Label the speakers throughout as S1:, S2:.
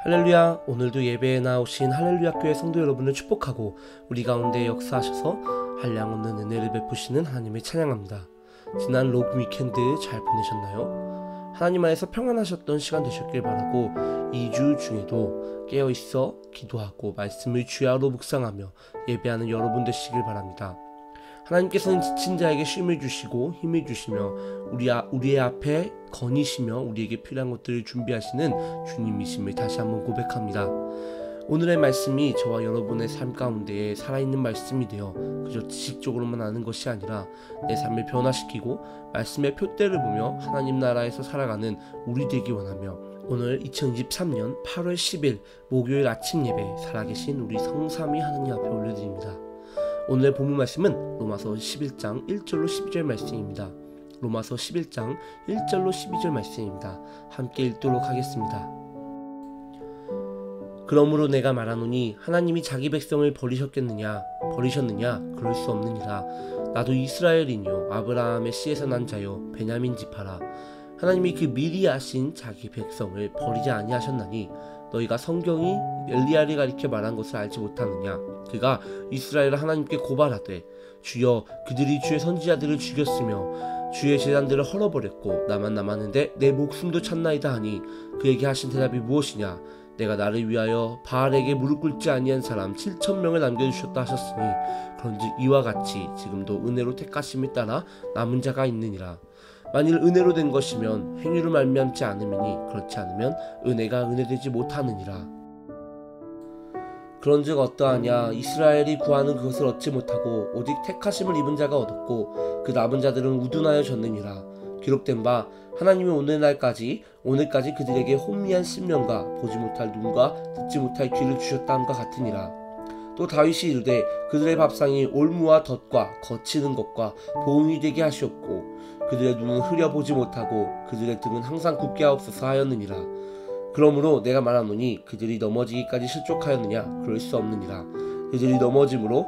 S1: 할렐루야. 오늘도 예배에 나오신 할렐루야 교회 성도 여러분을 축복하고 우리 가운데 역사하셔서 한량없는 은혜를 베푸시는 하나님을 찬양합니다. 지난 로그 위켄드 잘 보내셨나요? 하나님 안에서 평안하셨던 시간 되셨길 바라고 2주 중에도 깨어있어 기도하고 말씀을 주야로 묵상하며 예배하는 여러분 되시길 바랍니다. 하나님께서는 지친 자에게 쉼을 주시고 힘을 주시며 우리의 앞에 거니시며 우리에게 필요한 것들을 준비하시는 주님이심을 다시 한번 고백합니다. 오늘의 말씀이 저와 여러분의 삶 가운데 살아있는 말씀이 되어 그저 지식적으로만 아는 것이 아니라 내 삶을 변화시키고 말씀의 표대를 보며 하나님 나라에서 살아가는 우리 되기 원하며 오늘 2023년 8월 10일 목요일 아침 예배 살아계신 우리 성삼위 하나님 앞에 올려드립니다. 오늘의 본문 말씀은 로마서 11장 1절로 12절 말씀입니다. 로마서 11장 1절로 12절 말씀입니다. 함께 읽도록 하겠습니다. 그러므로 내가 말하노니 하나님이 자기 백성을 버리셨느냐 그럴 수 없느니라. 나도 이스라엘이뇨 아브라함의 씨에서 난 자요 베냐민 지파라. 하나님이 그 미리 아신 자기 백성을 버리지 아니하셨나니 너희가 성경이 엘리야를 가리켜 말한 것을 알지 못하느냐. 그가 이스라엘을 하나님께 고발하되 주여 그들이 주의 선지자들을 죽였으며 주의 제단들을 헐어버렸고 나만 남았는데 내 목숨도 찾나이다 하니 그에게 하신 대답이 무엇이냐. 내가 나를 위하여 바알에게 무릎 꿇지 아니한 사람 7,000명을 남겨주셨다 하셨으니 그런즉 이와 같이 지금도 은혜로 택하심에 따라 남은 자가 있느니라. 만일 은혜로 된 것이면 행위로 말미암지 않으니 그렇지 않으면 은혜가 은혜되지 못하느니라. 그런즉 어떠하냐. 이스라엘이 구하는 그것을 얻지 못하고 오직 택하심을 입은 자가 얻었고 그 남은 자들은 우둔하여 졌느니라. 기록된 바 하나님이 오늘까지 그들에게 혼미한 심령과 보지 못할 눈과 듣지 못할 귀를 주셨다함과 같으니라. 또 다윗이 이르되 그들의 밥상이 올무와 덫과 거치는 것과 보응이 되게 하시었고 그들의 눈은 흐려보지 못하고 그들의 등은 항상 굳게 하옵소서 하였느니라. 그러므로 내가 말하노니 그들이 넘어지기까지 실족하였느냐 그럴 수 없느니라. 그들이 넘어짐으로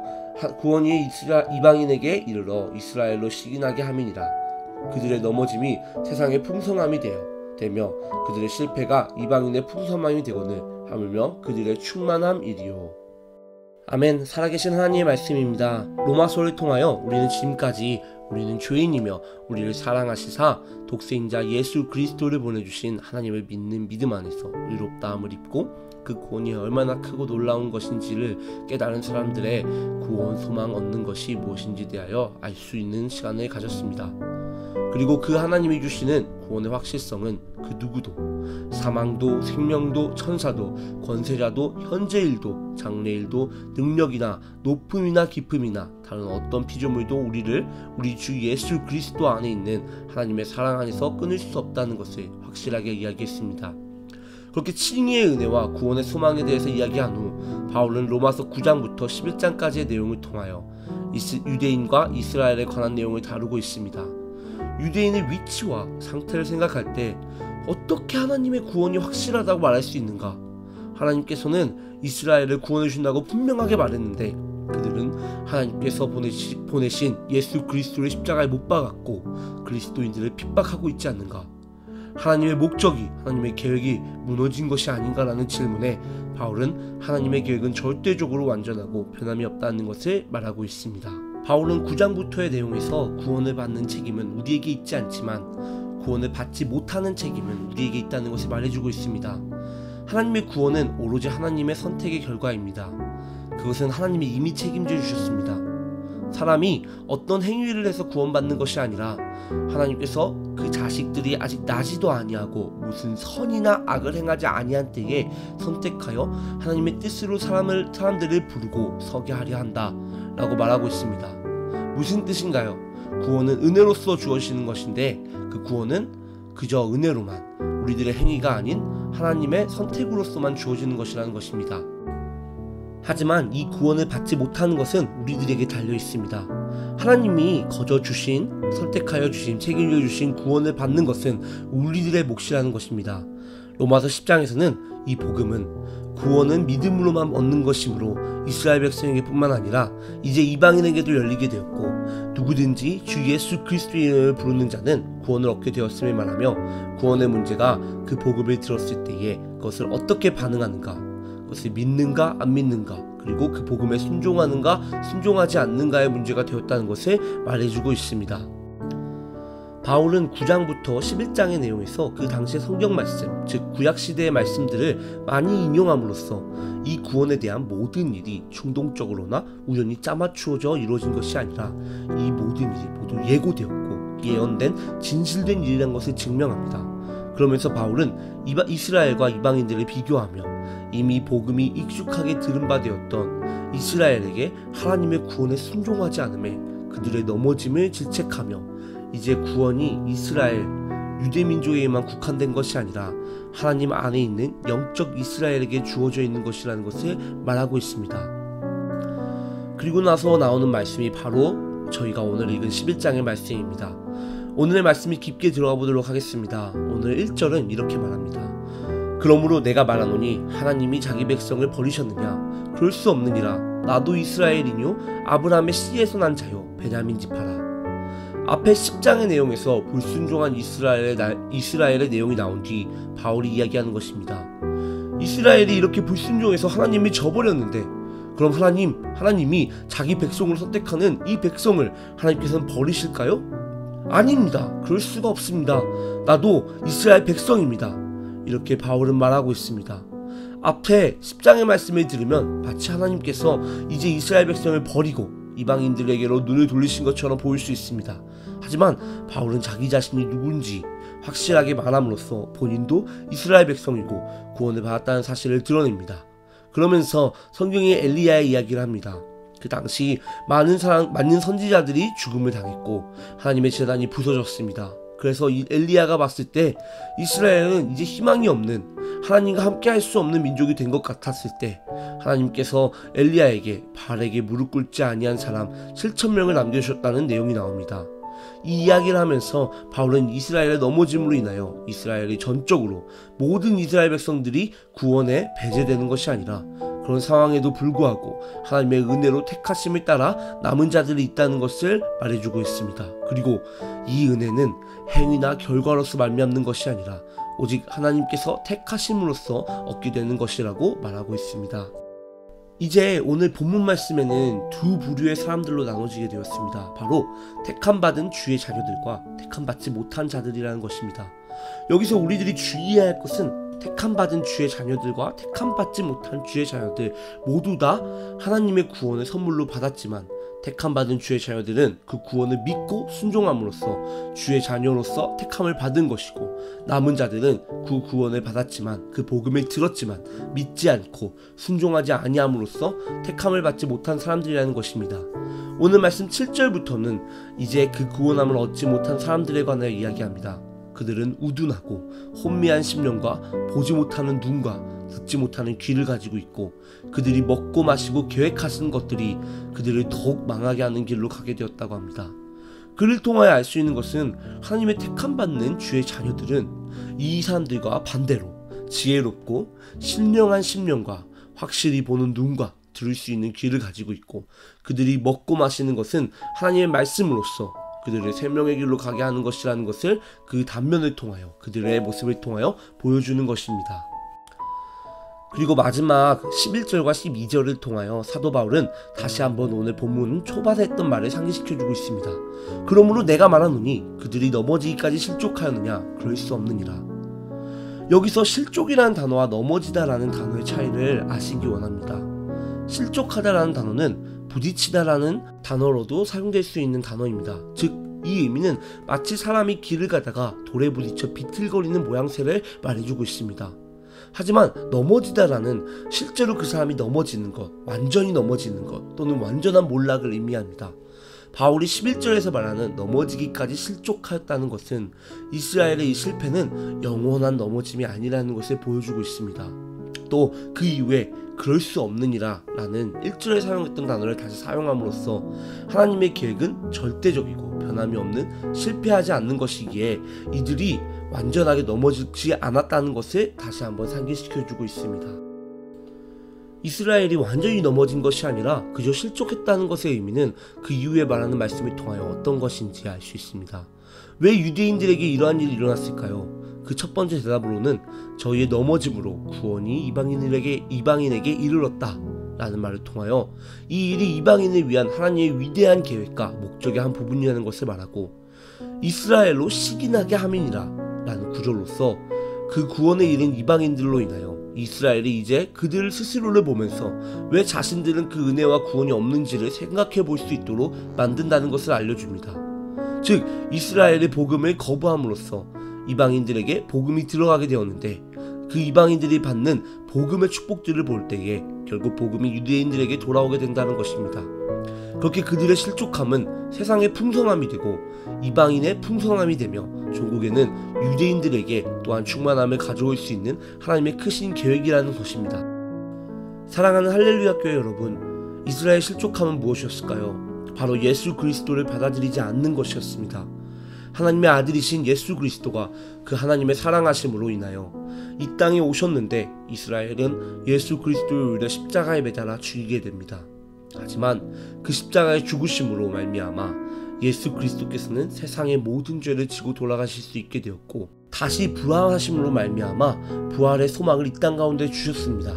S1: 구원이 이방인에게 이르러 이스라엘로 시기나게 함이니라. 그들의 넘어짐이 세상의 풍성함이 되며 그들의 실패가 이방인의 풍성함이 되거늘 하물며 그들의 충만함이리요. 아멘. 살아계신 하나님의 말씀입니다. 로마서를 통하여 우리는 지금까지 우리는 죄인이며 우리를 사랑하시사 독생자 예수 그리스도를 보내주신 하나님을 믿는 믿음 안에서 의롭다함을 입고 그 구원이 얼마나 크고 놀라운 것인지를 깨달은 사람들의 구원 소망 얻는 것이 무엇인지 대하여 알 수 있는 시간을 가졌습니다. 그리고 그 하나님이 주시는 구원의 확실성은 그 누구도 사망도 생명도 천사도 권세자도 현재일도 장래일도 능력이나 높음이나 깊음이나 다른 어떤 피조물도 우리 주 예수 그리스도 안에 있는 하나님의 사랑 안에서 끊을 수 없다는 것을 확실하게 이야기했습니다. 그렇게 칭의의 은혜와 구원의 소망에 대해서 이야기한 후 바울은 로마서 9장부터 11장까지의 내용을 통하여 유대인과 이스라엘에 관한 내용을 다루고 있습니다. 유대인의 위치와 상태를 생각할 때 어떻게 하나님의 구원이 확실하다고 말할 수 있는가? 하나님께서는 이스라엘을 구원해 준다고 분명하게 말했는데 그들은 하나님께서 보내신 예수 그리스도를 십자가에 못 박았고 그리스도인들을 핍박하고 있지 않는가? 하나님의 목적이, 하나님의 계획이 무너진 것이 아닌가라는 질문에 바울은 하나님의 계획은 절대적으로 완전하고 변함이 없다는 것을 말하고 있습니다. 바울은 9장부터의 내용에서 구원을 받는 책임은 우리에게 있지 않지만 구원을 받지 못하는 책임은 우리에게 있다는 것을 말해주고 있습니다. 하나님의 구원은 오로지 하나님의 선택의 결과입니다. 그것은 하나님이 이미 책임져 주셨습니다. 사람이 어떤 행위를 해서 구원받는 것이 아니라 하나님께서 그 자식들이 아직 나지도 아니하고 무슨 선이나 악을 행하지 아니한 때에 선택하여 하나님의 뜻으로 사람들을 부르고 서게 하려 한다 라고 말하고 있습니다. 무슨 뜻인가요? 구원은 은혜로서 주어지는 것인데 그 구원은 그저 은혜로만 우리들의 행위가 아닌 하나님의 선택으로서만 주어지는 것이라는 것입니다. 하지만 이 구원을 받지 못하는 것은 우리들에게 달려 있습니다. 하나님이 거저 주신, 선택하여 주신, 책임져 주신 구원을 받는 것은 우리들의 몫이라는 것입니다. 로마서 10장에서는 이 복음은 구원은 믿음으로만 얻는 것이므로 이스라엘 백성에게 뿐만 아니라 이제 이방인에게도 열리게 되었고 누구든지 주 예수 그리스도의 이름을 부르는 자는 구원을 얻게 되었음을 말하며 구원의 문제가 그 복음을 들었을 때에 그것을 어떻게 반응하는가, 그것을 믿는가 안 믿는가, 그리고 그 복음에 순종하는가 순종하지 않는가의 문제가 되었다는 것을 말해주고 있습니다. 바울은 9장부터 11장의 내용에서 그 당시의 성경 말씀, 즉 구약시대의 말씀들을 많이 인용함으로써 이 구원에 대한 모든 일이 충동적으로나 우연히 짜맞추어져 이루어진 것이 아니라 이 모든 일이 모두 예고되었고 예언된 진실된 일이라는 것을 증명합니다. 그러면서 바울은 이스라엘과 이방인들을 비교하며 이미 복음이 익숙하게 들은 바 되었던 이스라엘에게 하나님의 구원에 순종하지 않음에 그들의 넘어짐을 질책하며 이제 구원이 이스라엘, 유대민족에게만 국한된 것이 아니라 하나님 안에 있는 영적 이스라엘에게 주어져 있는 것이라는 것을 말하고 있습니다. 그리고 나서 나오는 말씀이 바로 저희가 오늘 읽은 11장의 말씀입니다. 오늘의 말씀이 깊게 들어가 보도록 하겠습니다. 오늘 1절은 이렇게 말합니다. 그러므로 내가 말하노니 하나님이 자기 백성을 버리셨느냐? 그럴 수 없느니라. 나도 이스라엘이뇨 아브라함의 씨에서 난 자요 베냐민 지파라. 앞에 10장의 내용에서 불순종한 이스라엘의 내용이 나온 뒤 바울이 이야기하는 것입니다. 이스라엘이 이렇게 불순종해서 하나님이 저버렸는데 그럼 하나님이 자기 백성으로 선택하는 이 백성을 하나님께서는 버리실까요? 아닙니다. 그럴 수가 없습니다. 나도 이스라엘 백성입니다. 이렇게 바울은 말하고 있습니다. 앞에 10장의 말씀을 들으면 마치 하나님께서 이제 이스라엘 백성을 버리고 이방인들에게로 눈을 돌리신 것처럼 보일 수 있습니다. 하지만 바울은 자기 자신이 누군지 확실하게 말함으로써 본인도 이스라엘 백성이고 구원을 받았다는 사실을 드러냅니다. 그러면서 성경에 엘리야의 이야기를 합니다. 그 당시 많은 선지자들이 죽음을 당했고 하나님의 제단이 부서졌습니다. 그래서 이 엘리야가 봤을 때 이스라엘은 이제 희망이 없는, 하나님과 함께 할 수 없는 민족이 된 것 같았을 때 하나님께서 엘리야에게 바알에게 무릎 꿇지 아니한 사람 7,000명을 남겨주셨다는 내용이 나옵니다. 이 이야기를 하면서 바울은 이스라엘의 넘어짐으로 인하여 이스라엘이 전적으로 모든 이스라엘 백성들이 구원에 배제되는 것이 아니라 그런 상황에도 불구하고 하나님의 은혜로 택하심을 따라 남은 자들이 있다는 것을 말해주고 있습니다. 그리고 이 은혜는 행위나 결과로서 말미암는 것이 아니라 오직 하나님께서 택하심으로써 얻게 되는 것이라고 말하고 있습니다. 이제 오늘 본문 말씀에는 두 부류의 사람들로 나눠지게 되었습니다. 바로 택함받은 주의 자녀들과 택함받지 못한 자들이라는 것입니다. 여기서 우리들이 주의해야 할 것은 택함받은 주의 자녀들과 택함받지 못한 주의 자녀들 모두 다 하나님의 구원을 선물로 받았지만 택함받은 주의 자녀들은 그 구원을 믿고 순종함으로써 주의 자녀로서 택함을 받은 것이고 남은 자들은 그 구원을 받았지만 그 복음을 들었지만 믿지 않고 순종하지 아니함으로써 택함을 받지 못한 사람들이라는 것입니다. 오늘 말씀 7절부터는 이제 그 구원함을 얻지 못한 사람들에 관하여 이야기합니다. 그들은 우둔하고 혼미한 심령과 보지 못하는 눈과 듣지 못하는 귀를 가지고 있고 그들이 먹고 마시고 계획하신 것들이 그들을 더욱 망하게 하는 길로 가게 되었다고 합니다. 그를 통하여 알 수 있는 것은 하나님의 택함받는 주의 자녀들은 이 사람들과 반대로 지혜롭고 신령한 심령과 확실히 보는 눈과 들을 수 있는 귀를 가지고 있고 그들이 먹고 마시는 것은 하나님의 말씀으로써 그들을 생명의 길로 가게 하는 것이라는 것을 그 단면을 통하여 그들의 모습을 통하여 보여주는 것입니다. 그리고 마지막 11절과 12절을 통하여 사도 바울은 다시 한번 오늘 본문 초반에 했던 말을 상기시켜주고 있습니다. 그러므로 내가 말하노니 그들이 넘어지기까지 실족하였느냐? 그럴 수 없느니라. 여기서 실족이라는 단어와 넘어지다라는 단어의 차이를 아시기 원합니다. 실족하다라는 단어는 부딪히다라는 단어로도 사용될 수 있는 단어입니다. 즉 이 의미는 마치 사람이 길을 가다가 돌에 부딪혀 비틀거리는 모양새를 말해주고 있습니다. 하지만 넘어지다라는 실제로 그 사람이 넘어지는 것, 완전히 넘어지는 것 또는 완전한 몰락을 의미합니다. 바울이 11절에서 말하는 넘어지기까지 실족하였다는 것은 이스라엘의 이 실패는 영원한 넘어짐이 아니라는 것을 보여주고 있습니다. 또 그 이후에 그럴 수 없느니라 라는 1절에 사용했던 단어를 다시 사용함으로써 하나님의 계획은 절대적이고 변함이 없는 실패하지 않는 것이기에 이들이 완전하게 넘어지지 않았다는 것을 다시 한번 상기시켜주고 있습니다. 이스라엘이 완전히 넘어진 것이 아니라 그저 실족했다는 것의 의미는 그 이후에 말하는 말씀을 통하여 어떤 것인지 알 수 있습니다. 왜 유대인들에게 이러한 일이 일어났을까요? 그 첫 번째 대답으로는 저희의 넘어짐으로 구원이 이방인에게 이르렀다 라는 말을 통하여 이 일이 이방인을 위한 하나님의 위대한 계획과 목적의 한 부분이라는 것을 말하고, 이스라엘로 시기나게 함이니라 라는 구절로서 그 구원의 일은 이방인들로 인하여 이스라엘이 이제 그들 스스로를 보면서 왜 자신들은 그 은혜와 구원이 없는지를 생각해 볼 수 있도록 만든다는 것을 알려줍니다. 즉 이스라엘의 복음을 거부함으로써 이방인들에게 복음이 들어가게 되었는데, 그 이방인들이 받는 복음의 축복들을 볼 때에 결국 복음이 유대인들에게 돌아오게 된다는 것입니다. 그렇게 그들의 실족함은 세상의 풍성함이 되고 이방인의 풍성함이 되며 종국에는 유대인들에게 또한 충만함을 가져올 수 있는 하나님의 크신 계획이라는 것입니다. 사랑하는 할렐루야 교회 여러분, 이스라엘의 실족함은 무엇이었을까요? 바로 예수 그리스도를 받아들이지 않는 것이었습니다. 하나님의 아들이신 예수 그리스도가 그 하나님의 사랑하심으로 인하여 이 땅에 오셨는데 이스라엘은 예수 그리스도를 오히려 십자가에 매달아 죽이게 됩니다. 하지만 그 십자가의 죽으심으로 말미암아 예수 그리스도께서는 세상의 모든 죄를 지고 돌아가실 수 있게 되었고, 다시 부활하심으로 말미암아 부활의 소망을 이 땅 가운데 주셨습니다.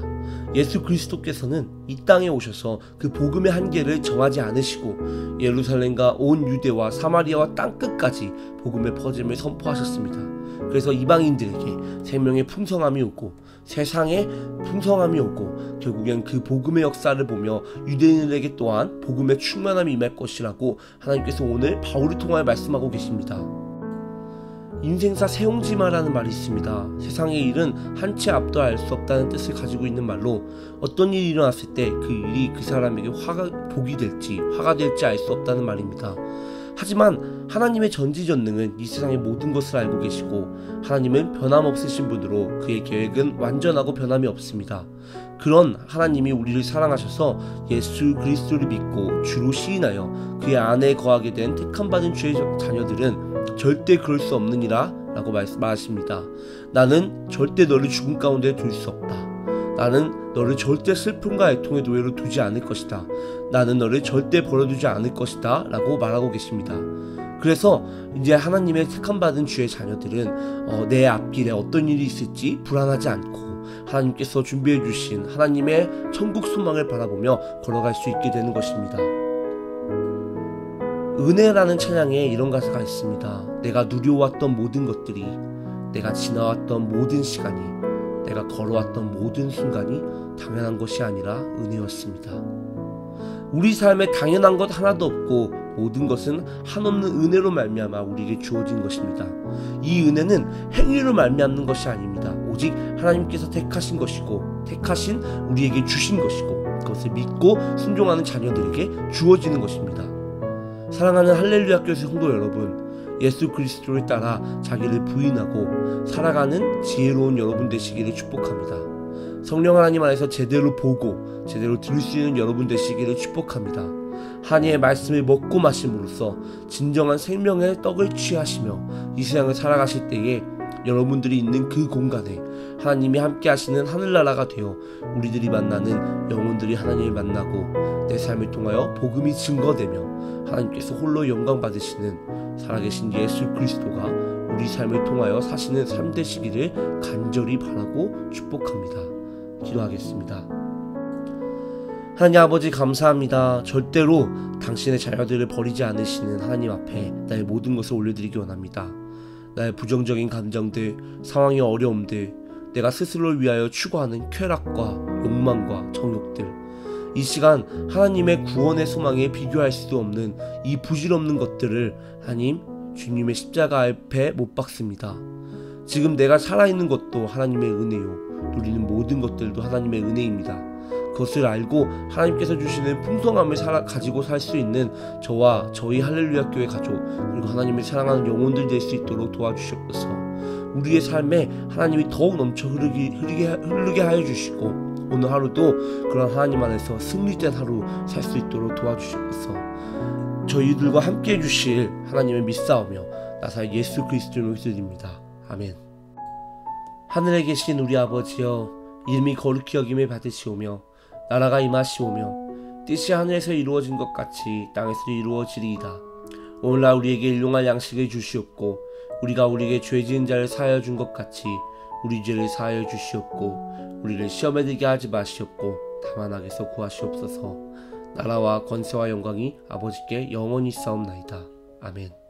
S1: 예수 그리스도께서는 이 땅에 오셔서 그 복음의 한계를 정하지 않으시고 예루살렘과 온 유대와 사마리아와 땅끝까지 복음의 퍼짐을 선포하셨습니다. 그래서 이방인들에게 생명의 풍성함이 오고 세상에 풍성함이 오고 결국엔 그 복음의 역사를 보며 유대인들에게 또한 복음의 충만함이 임할 것이라고 하나님께서 오늘 바울을 통하여 말씀하고 계십니다. 인생사 세옹지마라는 말이 있습니다. 세상의 일은 한 치 앞도 알 수 없다는 뜻을 가지고 있는 말로, 어떤 일이 일어났을 때 그 일이 그 사람에게 복이 될지 화가 될지 알 수 없다는 말입니다. 하지만 하나님의 전지전능은 이 세상의 모든 것을 알고 계시고 하나님은 변함없으신 분으로 그의 계획은 완전하고 변함이 없습니다. 그런 하나님이 우리를 사랑하셔서 예수 그리스도를 믿고 주로 시인하여 그의 안에 거하게 된 택함받은 주의 자녀들은 절대 그럴 수 없느니라 라고 말씀하십니다. 나는 절대 너를 죽음 가운데 둘 수 없다. 나는 너를 절대 슬픔과 애통의 노예로 두지 않을 것이다. 나는 너를 절대 버려두지 않을 것이다 라고 말하고 계십니다. 그래서 이제 하나님의 택함받은 주의 자녀들은 내 앞길에 어떤 일이 있을지 불안하지 않고 하나님께서 준비해 주신 하나님의 천국 소망을 바라보며 걸어갈 수 있게 되는 것입니다. 은혜라는 찬양에 이런 가사가 있습니다. 내가 누려왔던 모든 것들이, 내가 지나왔던 모든 시간이, 내가 걸어왔던 모든 순간이 당연한 것이 아니라 은혜였습니다. 우리 삶에 당연한 것 하나도 없고 모든 것은 한없는 은혜로 말미암아 우리에게 주어진 것입니다. 이 은혜는 행위로 말미암는 것이 아닙니다. 오직 하나님께서 택하신 것이고 택하신 우리에게 주신 것이고 그것을 믿고 순종하는 자녀들에게 주어지는 것입니다. 사랑하는 할렐루야 교회 성도 여러분, 예수 그리스도를 따라 자기를 부인하고 살아가는 지혜로운 여러분 되시기를 축복합니다. 성령 하나님 안에서 제대로 보고 제대로 들을 수 있는 여러분 되시기를 축복합니다. 하나님의 말씀을 먹고 마심으로써 진정한 생명의 떡을 취하시며 이 세상을 살아가실 때에 여러분들이 있는 그 공간에 하나님이 함께 하시는 하늘나라가 되어 우리들이 만나는 영혼들이 하나님을 만나고 내 삶을 통하여 복음이 증거되며 하나님께서 홀로 영광 받으시는 살아계신 예수 그리스도가 우리 삶을 통하여 사시는 삶 되시기를 간절히 바라고 축복합니다. 기도하겠습니다. 하나님 아버지 감사합니다. 절대로 당신의 자녀들을 버리지 않으시는 하나님 앞에 나의 모든 것을 올려드리기 원합니다. 나의 부정적인 감정들, 상황의 어려움들, 내가 스스로를 위하여 추구하는 쾌락과 욕망과 정욕들, 이 시간 하나님의 구원의 소망에 비교할 수 없는 이 부질없는 것들을 하나님 주님의 십자가 앞에 못 박습니다. 지금 내가 살아있는 것도 하나님의 은혜요, 누리는 모든 것들도 하나님의 은혜입니다. 그것을 알고 하나님께서 주시는 풍성함을 가지고 살 수 있는 저와 저희 할렐루야 교회 가족 그리고 하나님을 사랑하는 영혼들 될 수 있도록 도와주시옵소서. 우리의 삶에 하나님이 더욱 넘쳐 흐르게 하여 주시고 오늘 하루도 그런 하나님 안에서 승리된 하루 살 수 있도록 도와주시옵소서. 저희들과 함께 해주실 하나님을 믿사오며 나사 예수 그리스도를 기도드립니다. 아멘. 하늘에 계신 우리 아버지여, 이름이 거룩히 여김을 받으시오며 나라가 임하시오며 뜻이 하늘에서 이루어진 것 같이 땅에서 이루어지리이다. 오늘날 우리에게 일용할 양식을 주시옵고 우리가 우리에게 죄 지은 자를 사하여 준 것 같이 우리 죄를 사하여 주시옵고 우리를 시험에 들게 하지 마시옵고 다만 악에서 구하시옵소서. 나라와 권세와 영광이 아버지께 영원히 있사옵나이다. 아멘.